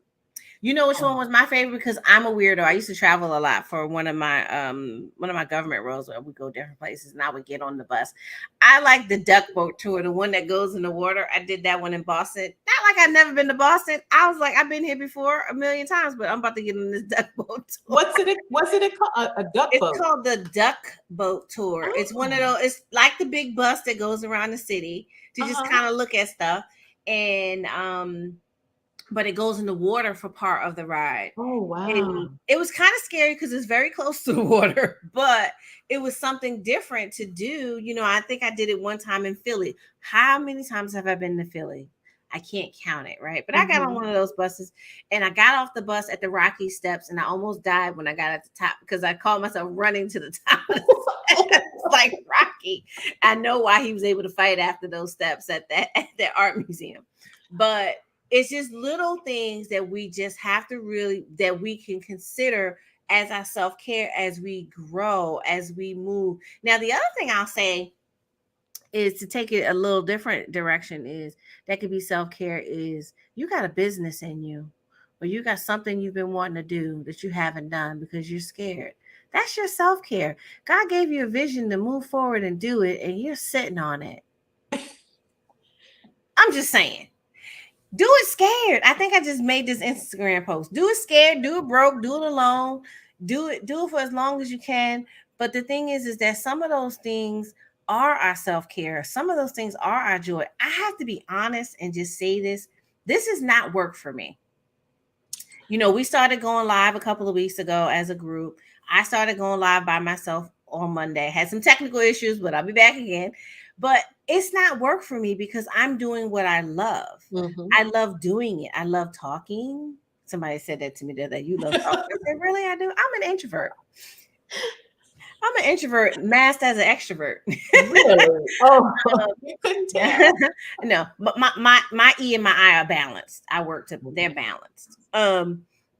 You know which one Oh, was my favorite because I'm a weirdo. I used to travel a lot for one of my government roles where we go different places and I would get on the bus. I like the duck boat tour, the one that goes in the water. I did that one in Boston. Not like I've never been to Boston. I was like, I've been here before a million times, but I'm about to get on this duck boat tour. what's it called? A duck It's boat. called the duck boat tour. It's one of Oh, those, it's like the big bus that goes around the city to just uh-huh. kind of look at stuff. And but it goes in the water for part of the ride. Oh, And wow. it was kind of scary because it's very close to the water, but it was something different to do. You know, I think I did it one time in Philly. How many times have I been to Philly? I can't count it, right? But I got on Hmm. one of those buses and I got off the bus at the Rocky Steps and I almost died when I got at the top because I called myself running to the top of the steps like Rocky. I know why he was able to fight after those steps at that art museum. But it's just little things that we just have to really that we can consider as our self-care as we grow, as we move. Now the other thing I'll say is to take it a little different direction is that could be self-care is you got a business in you or you got something you've been wanting to do that you haven't done because you're scared. That's your self-care. God gave you a vision to move forward and do it and you're sitting on it. I'm just saying. Do it scared. I think I just made this Instagram post. Do it scared, do it broke, do it alone, do it for as long as you can. But the thing is that some of those things are our self-care. Some of those things are our joy. I have to be honest and just say this. This is not work for me. You know, we started going live a couple of weeks ago as a group. I started going live by myself on Monday. Had some technical issues, but I'll be back again. But it's not work for me because I'm doing what I love. Hmm. I love doing it. I love talking. Somebody said that to me the other day. You love talking. I said, really? I do. I'm an introvert. I'm an introvert masked as an extrovert. Really? Oh, you couldn't tell. No, but my E and my I are balanced. I work to they're balanced.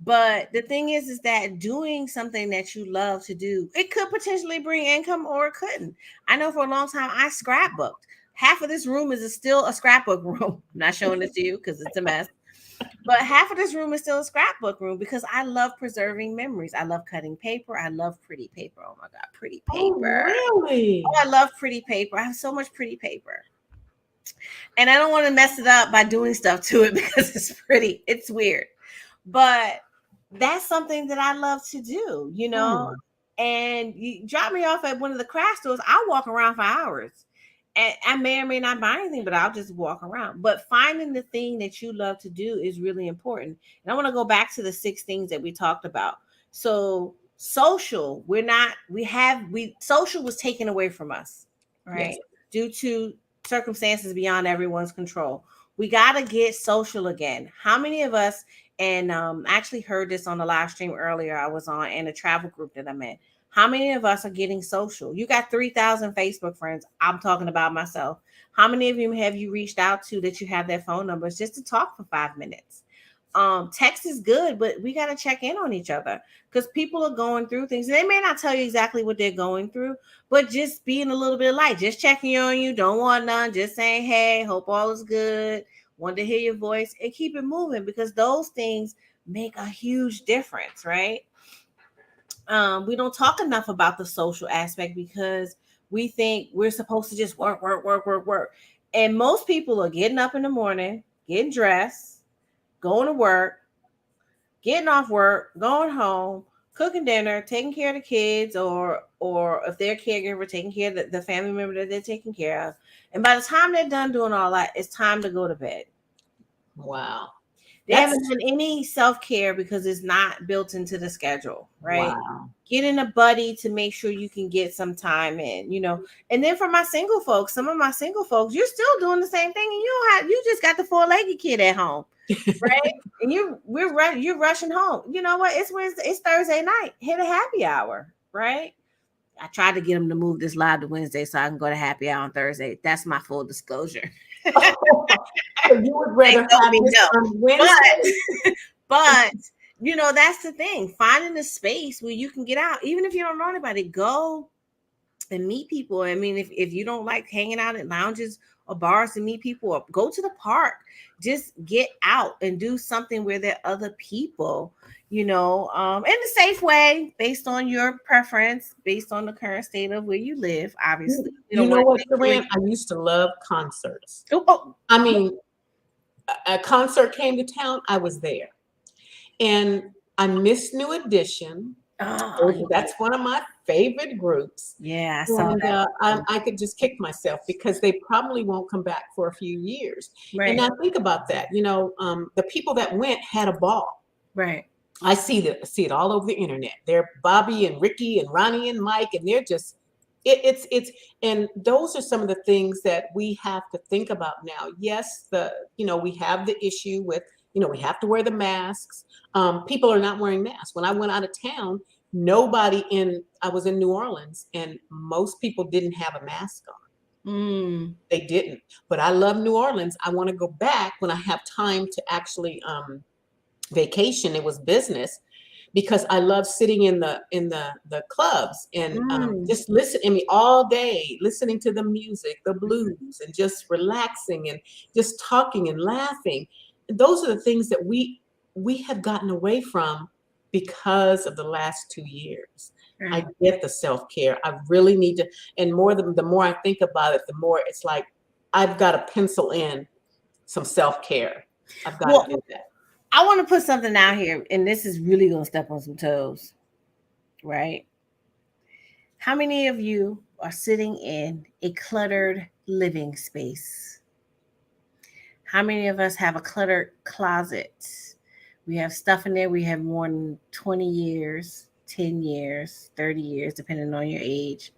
But the thing is that doing something that you love to do, it could potentially bring income or it couldn't. I know for a long time I scrapbooked. Half of this room is still a scrapbook room. I'm not showing it to you because it's a mess. But half of this room is still a scrapbook room because I love preserving memories. I love cutting paper. I love pretty paper. Oh my God, pretty Oh, paper. Oh, really? I love pretty paper. I have so much pretty paper. And I don't want to mess it up by doing stuff to it because it's pretty. It's weird. But that's something that I love to do, you know. Hmm. And you drop me off at one of the craft stores, I'll walk around for hours. And I may or may not buy anything, but I'll just walk around. But finding the thing that you love to do is really important. And I want to go back to the 6 things that we talked about. So social, social was taken away from us, Yes. right? Due to circumstances beyond everyone's control. We got to get social again. How many of us, and I actually heard this on the live stream earlier I was on in a travel group that I'm in. How many of us are getting social? You got 3,000 Facebook friends. I'm talking about myself. How many of you have you reached out to that you have their phone numbers just to talk for 5 minutes? Text is good, but we got to check in on each other because people are going through things. And they may not tell you exactly what they're going through, but just being a little bit light, just checking on you, don't want none, just saying, hey, hope all is good, want to hear your voice and keep it moving because those things make a huge difference, right? We don't talk enough about the social aspect because we think we're supposed to just work, work, work, work, work. And most people are getting up in the morning, getting dressed, going to work, getting off work, going home, cooking dinner, taking care of the kids, or if they're a caregiver, taking care of the family member that they're taking care of. And by the time they're done doing all that, it's time to go to bed. Wow. They That's haven't done any self-care because it's not built into the schedule, right? wow. Getting a buddy to make sure you can get some time in, And then for my single folks, some of my single folks, you're still doing the same thing, and you just got the four-legged kid at home, right? And you're rushing home. You know what? It's Wednesday, it's Thursday night. Hit a happy hour, right? I tried to get them to move this live to Wednesday so I can go to happy hour on Thursday. That's my full disclosure. So you would They rather told have me this no. on Wednesday? But that's the thing. Finding a space where you can get out, even if you don't know anybody, go and meet people. I mean, if you don't like hanging out at lounges or bars to meet people, or go to the park, just get out and do something where there are other people, in a safe way, based on your preference, based on the current state of where you live. Obviously, You know what, Saran? I used to love concerts. Oh, I mean, a concert came to town, I was there. And I miss New Edition. That's one of my favorite groups. Yeah, I saw And that. I could just kick myself because they probably won't come back for a few years. Right. And now think about that. The people that went had a ball. Right. I see it all over the internet. They're Bobby and Ricky and Ronnie and Mike, and they're just it's and those are some of the things that we have to think about now. Yes, we have the issue with we have to wear the masks. People are not wearing masks. When I went out of town, I was in New Orleans, and most people didn't have a mask on. They didn't. But I love New Orleans. I want to go back when I have time to actually vacation. It was business, because I love sitting in the clubs and just listening all day, listening to the music, the blues, and just relaxing and just talking and laughing. And those are the things that we have gotten away from because of the last 2 years. I get the self-care. I really need to, and the more I think about it, the more it's like I've got to pencil in some self-care. I've got to do that. I want to put something out here, and this is really going to step on some toes, right? How many of you are sitting in a cluttered living space? How many of us have a cluttered closet? We have stuff in there. We have more than 20 years, 10 years, 30 years, depending on your age.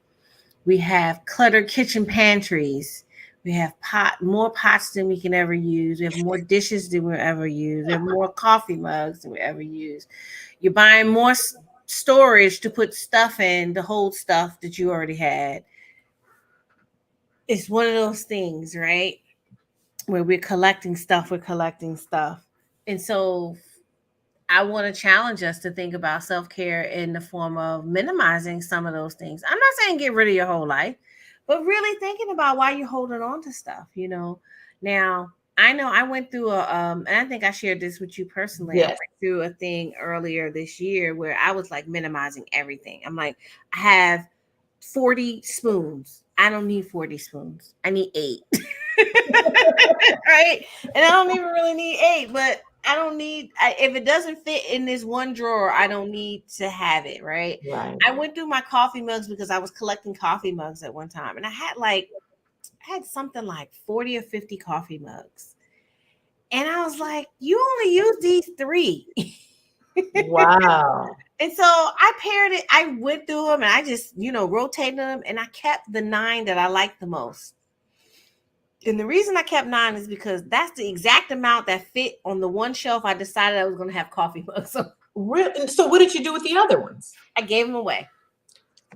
We have cluttered kitchen pantries. We have more pots than we can ever use. We have more dishes than we'll ever use. We have more coffee mugs than we ever use. You're buying more storage to put stuff in to hold stuff that you already had. It's one of those things, right? Where we're collecting stuff. And so I want to challenge us to think about self-care in the form of minimizing some of those things. I'm not saying get rid of your whole life, but really thinking about why you're holding on to stuff, Now, I know I went through and I think I shared this with you personally. Yes. I went through a thing earlier this year where I was like minimizing everything. I'm like, I have 40 spoons. I don't need 40 spoons. I need 8. Right? And I don't even really need 8, but I don't need, if it doesn't fit in this one drawer, I don't need to have it, right? Right. I went through my coffee mugs because I was collecting coffee mugs at one time, and I had something like 40 or 50 coffee mugs. And I was like, you only use these 3. Wow. And so I paired it. I went through them and I just, rotated them, and I kept the 9 that I liked the most. And the reason I kept 9 is because that's the exact amount that fit on the one shelf I decided I was going to have coffee mugs on. Really? So what did you do with the other ones? I gave them away.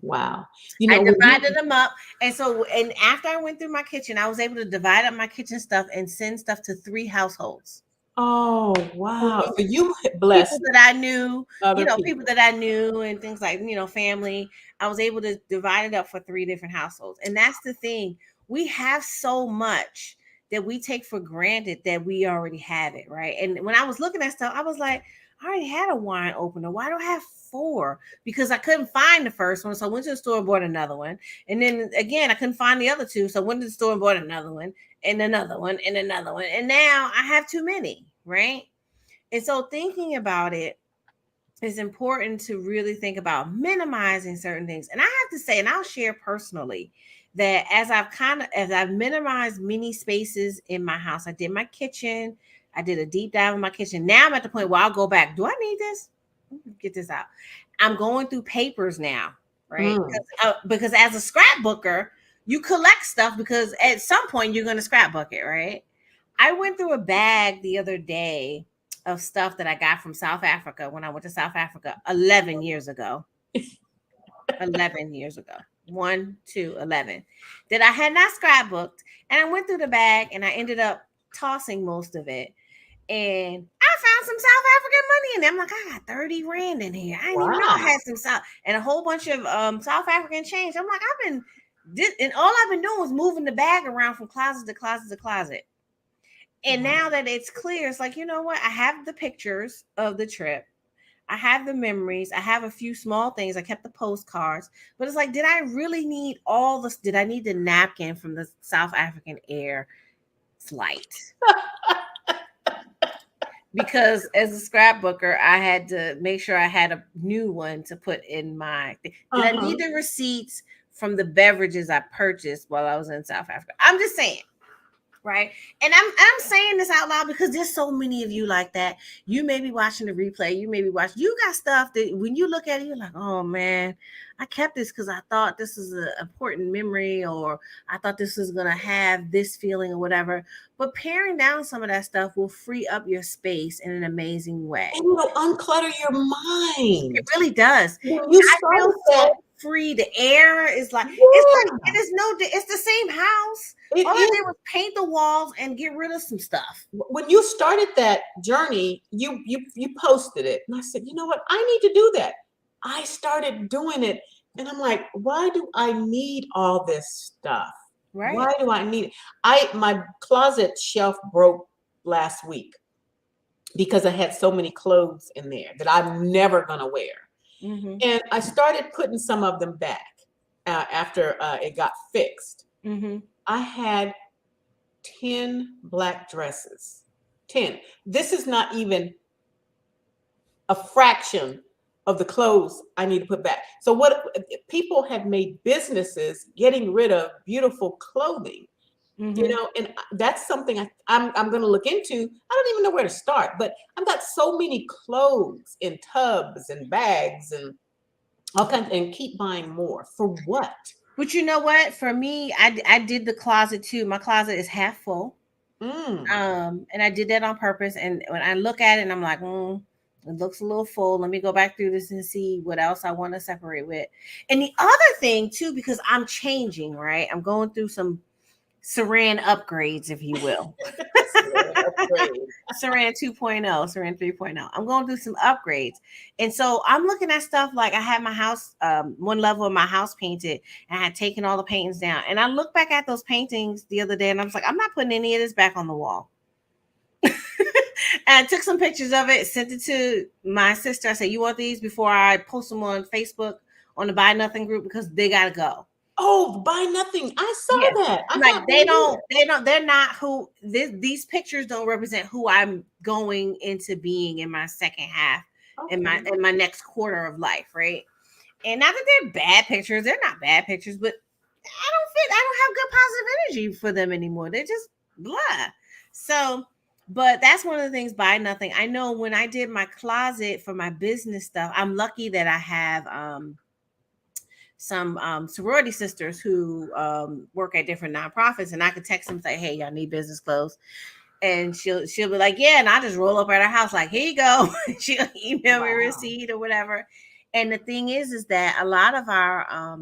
Wow. I divided them up. And after I went through my kitchen, I was able to divide up my kitchen stuff and send stuff to 3 households. Oh, wow. So you blessed people that I knew, people. people that I knew and things like, family. I was able to divide it up for 3 different households. And that's the thing. We have so much that we take for granted that we already have it, right? And when I was looking at stuff, I was like, I already had a wine opener. Why do I have 4? Because I couldn't find the first one. So I went to the store and bought another one. And then again, I couldn't find the other 2. So I went to the store and bought another one and another one and another one. And now I have too many, right? And so thinking about it, it's important to really think about minimizing certain things. And I have to say, and I'll share personally, that as I've minimized many spaces in my house, I did my kitchen, I did a deep dive in my kitchen. Now I'm at the point where I'll go back. Do I need this? Get this out. I'm going through papers now, right? Mm. Because as a scrapbooker, you collect stuff because at some point you're going to scrapbook it, right? I went through a bag the other day of stuff that I got from South Africa when I went to South Africa 11 years ago. 11 years ago. 1, 2, 11. That I had not scrapbooked. And I went through the bag and I ended up tossing most of it. And I found some South African money in there. I'm like, I got 30 rand in here. I didn't even know I Wow. had some South and a whole bunch of South African change. I'm like, and all I've been doing was moving the bag around from closet to closet to closet. And Wow. now that it's clear, it's like, you know what? I have the pictures of the trip. I have the memories. I have a few small things. I kept the postcards. But it's like, did I really need all this? Did I need the napkin from the South African Air flight? Because as a scrapbooker, I had to make sure I had a new one to put in my. Did I Uh-huh. need the receipts from the beverages I purchased while I was in South Africa? I'm just saying. Right. And I'm saying this out loud because there's so many of you like that. You may be watching the replay, you may be watching, you got stuff that when you look at it, you're like, oh man, I kept this because I thought this is an important memory, or I thought this was gonna have this feeling or whatever. But paring down some of that stuff will free up your space in an amazing way. And it'll unclutter your It mind. really does. When you I feel started so that, free. The air is like yeah, it is no, it's the same house. it All I is. did was paint the walls and get rid of some stuff. When you started that journey, you posted it, and I said, you know what? I need to do that. I started doing it, and I'm like, why do I need all this stuff? Right. Why do I need it? My closet shelf broke last week because I had so many clothes in there that I'm never gonna wear. Mm-hmm. And I started putting some of them back after it got fixed. Mm-hmm. I had 10 black dresses. 10. This is not even a fraction of the clothes I need to put back. So what people have made businesses getting rid of beautiful clothing, Mm-hmm. and that's something I'm going to look into. I don't even know where to start, but I've got so many clothes in tubs and bags and all kinds, and keep buying more. For what? But you know what? For me, I did the closet too. My closet is half full. Mm. And I did that on purpose. And when I look at it, and I'm like, it looks a little full. Let me go back through this and see what else I want to separate with. And the other thing too, because I'm changing, right? I'm going through some Saran upgrades, if you will. Upgrade. Saran 2.0, Saran 3.0. I'm going to do some upgrades. And so I'm looking at stuff like I had my house, one level of my house painted, and I had taken all the paintings down. And I looked back at those paintings the other day and I was like, I'm not putting any of this back on the wall. And I took some pictures of it, sent it to my sister. I said, you want these before I post them on Facebook on the Buy Nothing group because they got to go. Oh, buy nothing. I Yeah. saw that. I Like got one here. they're not who these pictures don't represent who I'm going into being in my second half Okay. in my next quarter of life, right? And not that they're bad pictures, they're not bad pictures, but I don't have good positive energy for them anymore. They're just blah. So, but that's one of the things. Buy nothing. I know when I did my closet for my business stuff, I'm lucky that I have some sorority sisters who work at different nonprofits, and I could text them and say, "Hey, y'all need business clothes," and she'll be like, "Yeah," and I just roll up at her house like, "Here you go." She'll email me a Wow. receipt or whatever. And the thing is that a lot of our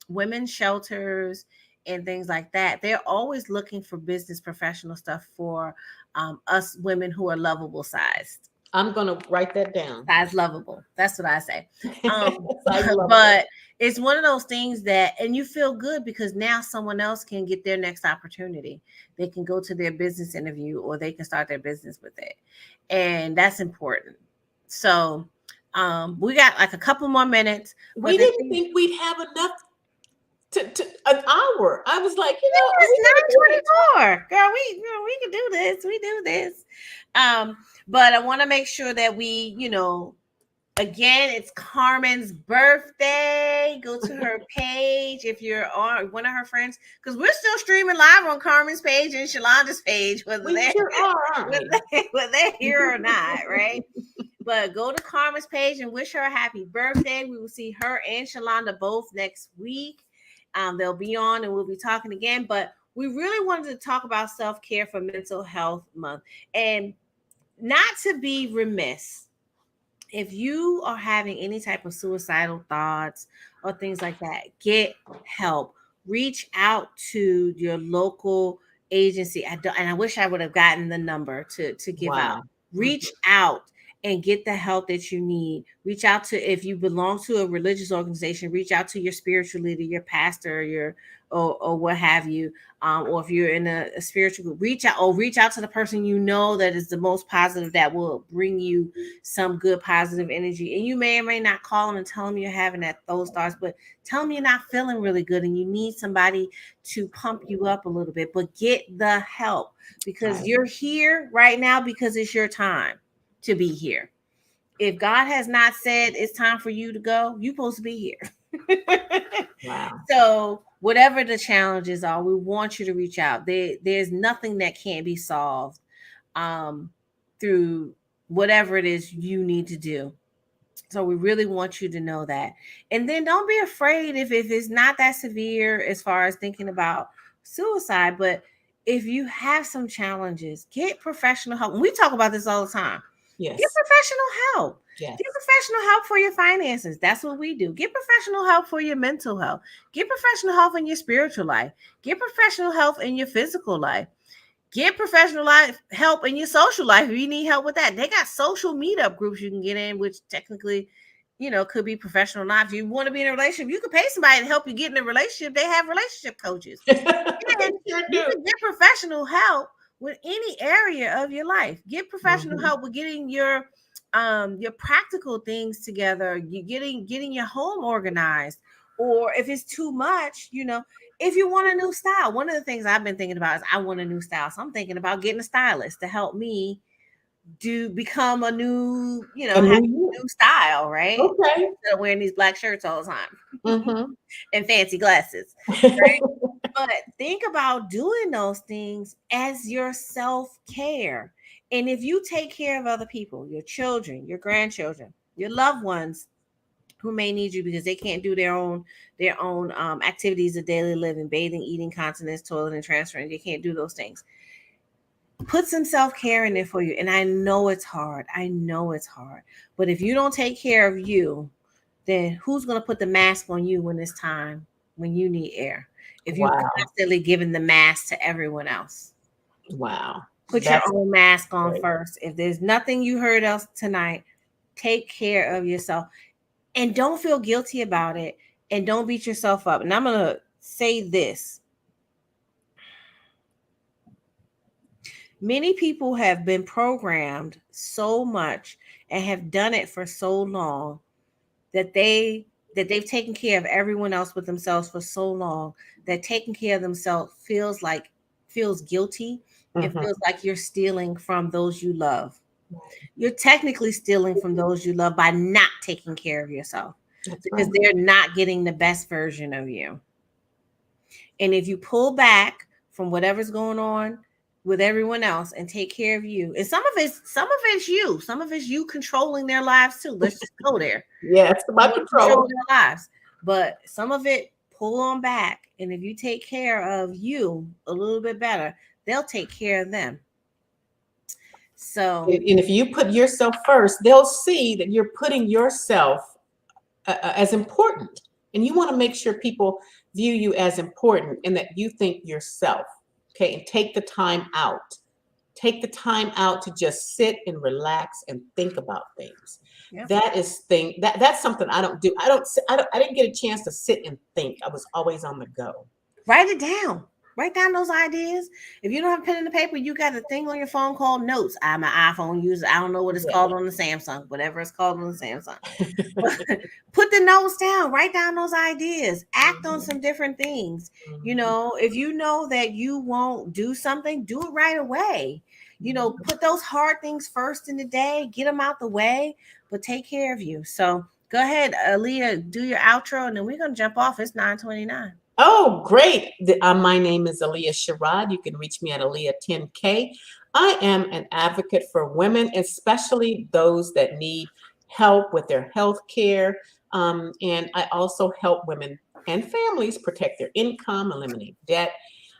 women's shelters and things like that, they're always looking for business professional stuff for us women who are lovable sized. I'm gonna write that down. Size lovable. That's what I say. Size lovable. But it's one of those things that, and you feel good because now someone else can get their next opportunity. They can go to their business interview or they can start their business with it. And that's important. So we got like a couple more minutes, We but the didn't thing think we'd have enough to an hour. I was like, are we gonna do it? it's 9:24. Girl, we can do this. We do this. But I want to make sure that we, Again, it's Carmen's birthday. Go to her page if you're on one of her friends, because we're still streaming live on Carmen's page and Shalonda's page, whether We they're sure are, aren't we? whether they're here or not, right? But go to Carmen's page and wish her a happy birthday. We will see her and Shalonda both next week. They'll be on and we'll be talking again. But we really wanted to talk about self-care for Mental Health Month. And not to be remiss, if you are having any type of suicidal thoughts or things like that, get help. Reach out to your local agency. And I wish I would have gotten the number to give out. Wow. Reach out and get the help that you need. Reach out to, if you belong to a religious organization, reach out to your spiritual leader, your pastor, or what have you. Or if you're in a spiritual group, reach out to the person you know that is the most positive, that will bring you some good positive energy. And you may or may not call them and tell them you're having those thoughts, but tell them you're not feeling really good and you need somebody to pump you up a little bit. But get the help, because Right. you're here right now because it's your time to be here. If God has not said it's time for you to go, you're supposed to be here. Wow. So whatever the challenges are, we want you to reach out. There's nothing that can't be solved through whatever it is you need to do. So we really want you to know that. And then don't be afraid if it's not that severe as far as thinking about suicide. But if you have some challenges, get professional help. We talk about this all the time. Yes. Get professional help. Yes. Get professional help for your finances. That's what we do. Get professional help for your mental health. Get professional help in your spiritual life. Get professional help in your physical life. Get professional help in your social life if you need help with that. They got social meetup groups you can get in, which technically, could be professional. Not if you want to be in a relationship, you can pay somebody to help you get in a relationship. They have relationship coaches. And you can get professional help with any area of your life. Get professional help with getting your practical things together. You getting your home organized, or if it's too much, if you want a new style. One of the things I've been thinking about is I want a new style. So I'm thinking about getting a stylist to help me become a new, have a new style, right? Okay. Instead of wearing these black shirts all the time and fancy glasses, right? But think about doing those things as your self-care. And if you take care of other people, your children, your grandchildren, your loved ones who may need you because they can't do their own activities of daily living, bathing, eating, continence, toilet, and transferring, they can't do those things. Put some self-care in there for you. And I know it's hard. But if you don't take care of you, then who's going to put the mask on you when it's time, when you need air? If you're constantly giving the mask to everyone else. Wow. Put your own mask on first. If there's nothing you heard else tonight, take care of yourself. And don't feel guilty about it. And don't beat yourself up. And I'm going to say this. Many people have been programmed so much and have done it for so long that they've taken care of everyone else but themselves for so long that taking care of themselves feels guilty. It feels like you're stealing from those you love. You're technically stealing from those you love by not taking care of yourself. Because they're not getting the best version of you. And if you pull back from whatever's going on with everyone else and take care of you, and some of it's you controlling their lives too. Let's just go there. Yes, about control their lives. But some of it, pull on back. And if you take care of you a little bit better, they'll take care of them. So, and if you put yourself first, they'll see that you're putting yourself as important. And you want to make sure people view you as important and that you think yourself. Okay. And take the time out. Take the time out to just sit and relax and think about things. Yeah. That's something I don't do. I didn't get a chance to sit and think. I was always on the go. Write it down. Write down those ideas. If you don't have a pen and paper, you got a thing on your phone called notes. I'm an iPhone user. I don't know what it's called on the Samsung, whatever it's called on the Samsung. Put the notes down. Write down those ideas. Act on some different things. If you know that you won't do something, do it right away. put those hard things first in the day, get them out the way, but take care of you. So go ahead, Aaliyah, do your outro, and then we're gonna jump off. It's 9:29. Oh, great. My name is Aaliyah Sherrod. You can reach me at Aaliyah 10K. I am an advocate for women, especially those that need help with their health care. And I also help women and families protect their income, eliminate debt,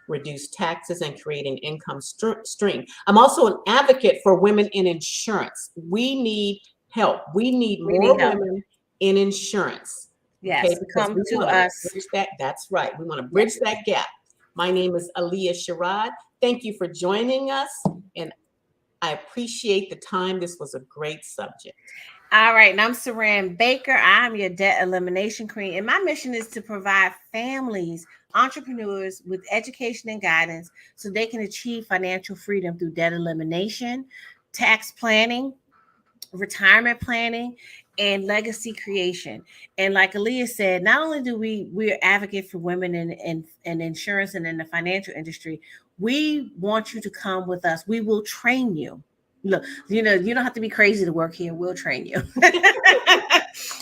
reduce taxes, and create an income stream. I'm also an advocate for women in insurance. We need help. We need We need more help. women in insurance. Okay, Yes, because come we to want to us. bridge that. That's right. We want to Yes. bridge that gap. My name is Aaliyah Sherrod. Thank you for joining us, and I appreciate the time. This was a great subject. All right, and I'm Saran Baker. I'm your debt elimination queen, and my mission is to provide families, entrepreneurs with education and guidance so they can achieve financial freedom through debt elimination, tax planning, retirement planning, and legacy creation. And like Aaliyah said, not only do we're advocate for women in insurance and in the financial industry, we want you to come with us. We will train you. Look, you don't have to be crazy to work here. We'll train you.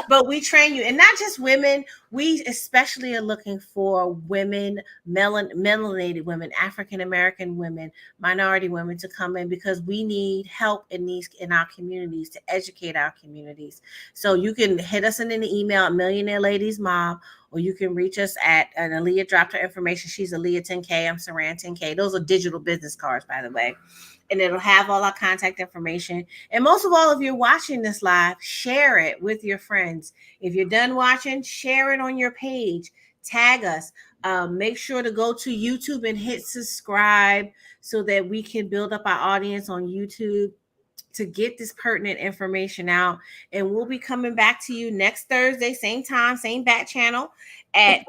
But we train you, and not just women. We especially are looking for women, melanated women, African American women, minority women to come in because we need help in our communities to educate our communities. So you can hit us in an email at Millionaire Ladies Mom, or you can reach us at and Aaliyah dropped her information. She's Aaliyah 10K. I'm Saran 10K. Those are digital business cards, by the way. And it'll have all our contact information. And most of all, if you're watching this live, share it with your friends. If you're done watching, share it on your page. Tag us. Make sure to go to YouTube and hit subscribe so that we can build up our audience on YouTube to get this pertinent information out. And we'll be coming back to you next Thursday, same time, same bat channel at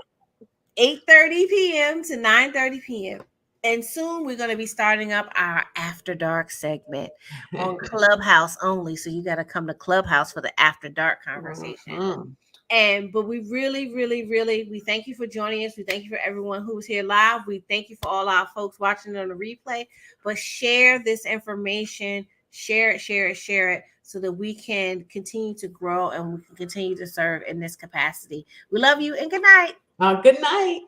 8:30 p.m. to 9:30 p.m. And soon we're going to be starting up our After Dark segment on Clubhouse only. So you got to come to Clubhouse for the After Dark conversation. Mhm. But we really, really, really, we thank you for joining us. We thank you for everyone who's here live. We thank you for all our folks watching on the replay. But share this information, share it, share it, share it, so that we can continue to grow and we can continue to serve in this capacity. We love you and good night. Good night.